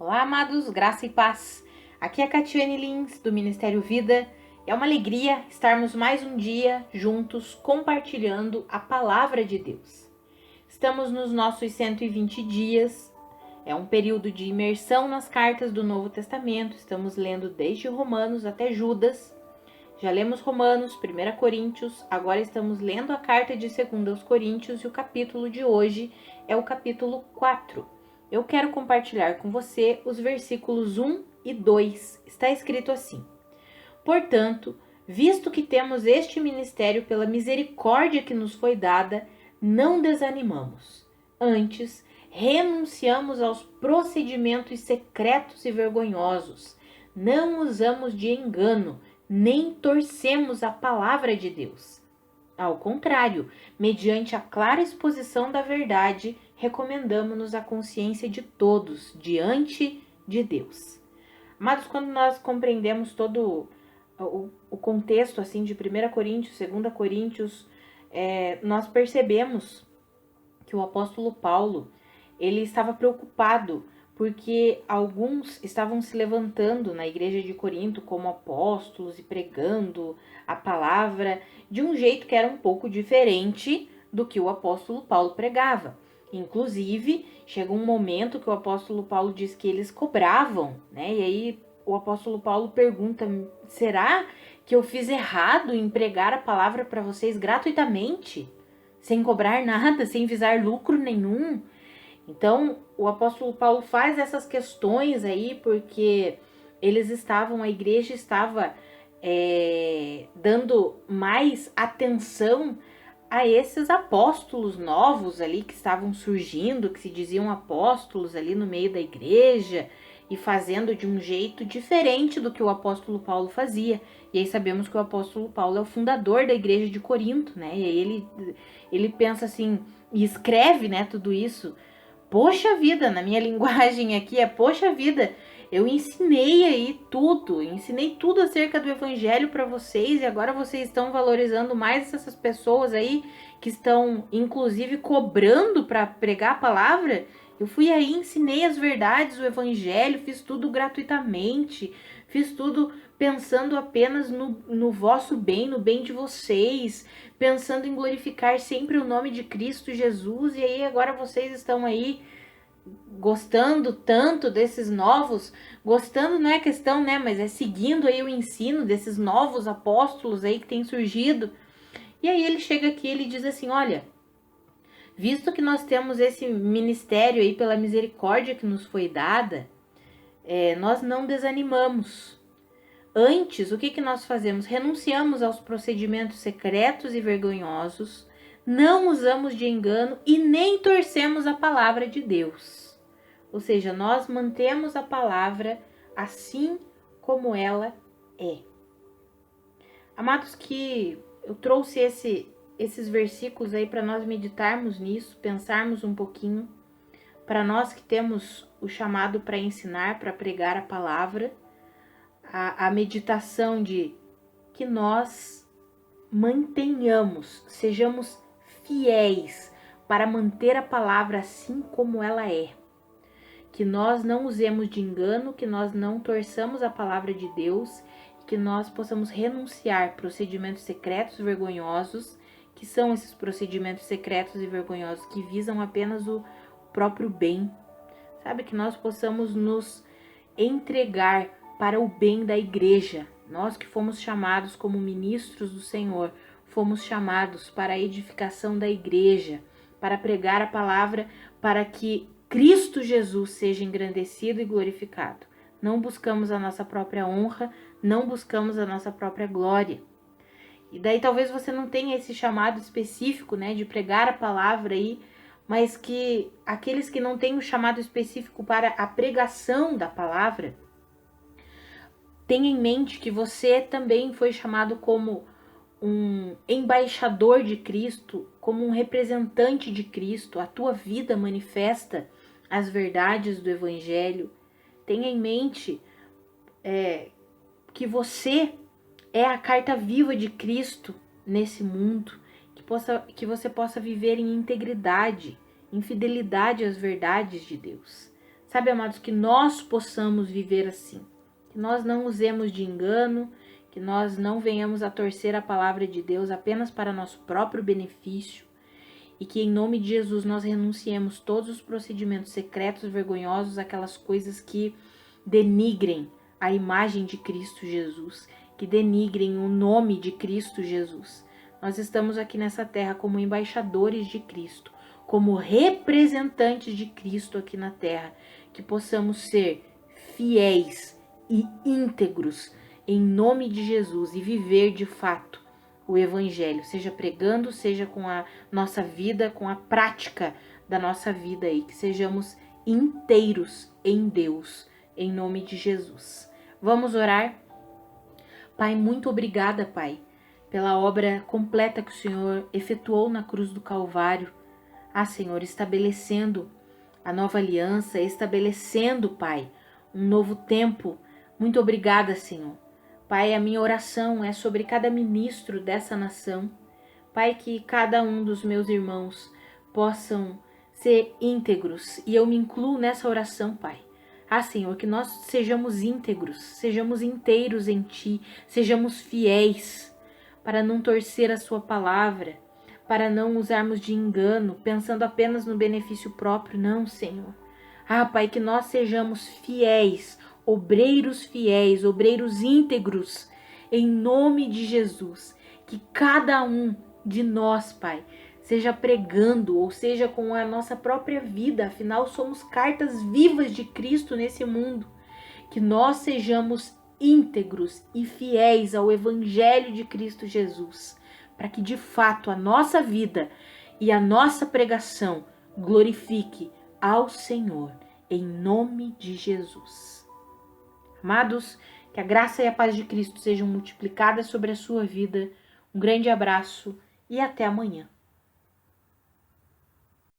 Olá, amados, graça e paz. Aqui é a Catiane Lins, do Ministério Vida. É uma alegria estarmos mais um dia juntos compartilhando a palavra de Deus. Estamos nos nossos 120 dias, é um período de imersão nas cartas do Novo Testamento. Estamos lendo desde Romanos até Judas. Já lemos Romanos, 1 Coríntios, agora estamos lendo a carta de 2 aos Coríntios e o capítulo de hoje é o capítulo 4. Eu quero compartilhar com você os versículos 1 e 2. Está escrito assim: Portanto, visto que temos este ministério pela misericórdia que nos foi dada, não desanimamos. Antes, renunciamos aos procedimentos secretos e vergonhosos. Não usamos de engano, nem torcemos a palavra de Deus. Ao contrário, mediante a clara exposição da verdade, recomendamos-nos a consciência de todos diante de Deus. Amados, quando nós compreendemos todo o contexto assim de 1 Coríntios, 2 Coríntios, nós percebemos que o apóstolo Paulo ele estava preocupado porque alguns estavam se levantando na igreja de Corinto como apóstolos e pregando a palavra de um jeito que era um pouco diferente do que o apóstolo Paulo pregava. Inclusive, chegou um momento que o apóstolo Paulo diz que eles cobravam, né? E aí o apóstolo Paulo pergunta: será que eu fiz errado em pregar a palavra para vocês gratuitamente? Sem cobrar nada, sem visar lucro nenhum? Então, o apóstolo Paulo faz essas questões aí porque a igreja estava dando mais atenção a esses apóstolos novos ali que estavam surgindo, que se diziam apóstolos ali no meio da igreja e fazendo de um jeito diferente do que o apóstolo Paulo fazia. E aí sabemos que o apóstolo Paulo é o fundador da igreja de Corinto, né? E aí ele pensa assim, e escreve, né, tudo isso. Poxa vida, na minha linguagem aqui poxa vida, eu ensinei tudo acerca do evangelho para vocês e agora vocês estão valorizando mais essas pessoas aí que estão inclusive cobrando para pregar a palavra. Eu fui aí, ensinei as verdades do evangelho, fiz tudo gratuitamente, fiz tudo pensando apenas no vosso bem, no bem de vocês, pensando em glorificar sempre o nome de Cristo Jesus. E aí agora vocês estão aí gostando tanto desses novos, gostando não é questão, né, mas é seguindo aí o ensino desses novos apóstolos aí que tem surgido. E aí ele chega aqui e ele diz assim: olha, visto que nós temos esse ministério aí pela misericórdia que nos foi dada, nós não desanimamos. Antes, o que nós fazemos? Renunciamos aos procedimentos secretos e vergonhosos, não usamos de engano e nem torcemos a palavra de Deus. Ou seja, nós mantemos a palavra assim como ela é. Amados, que eu trouxe esses versículos aí para nós meditarmos nisso, pensarmos um pouquinho, para nós que temos o chamado para ensinar, para pregar a palavra, a meditação de que nós mantenhamos, sejamos fiéis para manter a palavra assim como ela é. Que nós não usemos de engano, que nós não torçamos a palavra de Deus, que nós possamos renunciar a procedimentos secretos e vergonhosos, que são esses procedimentos secretos e vergonhosos que visam apenas o próprio bem. Sabe, que nós possamos nos entregar para o bem da igreja. Nós que fomos chamados como ministros do Senhor, fomos chamados para a edificação da igreja, para pregar a palavra, para que Cristo Jesus seja engrandecido e glorificado. Não buscamos a nossa própria honra, não buscamos a nossa própria glória. E daí talvez você não tenha esse chamado específico, né, de pregar a palavra aí, mas que aqueles que não têm o chamado específico para a pregação da palavra, tenha em mente que você também foi chamado como um embaixador de Cristo, como um representante de Cristo. A tua vida manifesta as verdades do Evangelho. Tenha em mente que você é a carta viva de Cristo nesse mundo, que você possa viver em integridade, em fidelidade às verdades de Deus. Sabe, amados, que nós possamos viver assim. Que nós não usemos de engano, que nós não venhamos a torcer a palavra de Deus apenas para nosso próprio benefício e que em nome de Jesus nós renunciemos todos os procedimentos secretos, vergonhosos, aquelas coisas que denigrem a imagem de Cristo Jesus, que denigrem o nome de Cristo Jesus. Nós estamos aqui nessa terra como embaixadores de Cristo, como representantes de Cristo aqui na terra, que possamos ser fiéis e íntegros em nome de Jesus e viver de fato o evangelho, seja pregando, seja com a nossa vida, com a prática da nossa vida aí, que sejamos inteiros em Deus, em nome de Jesus. Vamos orar? Pai, muito obrigada, Pai, pela obra completa que o Senhor efetuou na cruz do Calvário. Senhor, estabelecendo a nova aliança, estabelecendo, Pai, um novo tempo. Muito obrigada, Senhor. Pai, a minha oração é sobre cada ministro dessa nação. Pai, que cada um dos meus irmãos possam ser íntegros. E eu me incluo nessa oração, Pai. Senhor, que nós sejamos íntegros, sejamos inteiros em Ti, sejamos fiéis para não torcer a Sua palavra, para não usarmos de engano, pensando apenas no benefício próprio. Não, Senhor. Pai, que nós sejamos fiéis, obreiros íntegros, em nome de Jesus. Que cada um de nós, Pai, seja pregando, ou seja com a nossa própria vida, afinal somos cartas vivas de Cristo nesse mundo. Que nós sejamos íntegros e fiéis ao Evangelho de Cristo Jesus, para que de fato a nossa vida e a nossa pregação glorifique ao Senhor, em nome de Jesus. Amados, que a graça e a paz de Cristo sejam multiplicadas sobre a sua vida. Um grande abraço e até amanhã.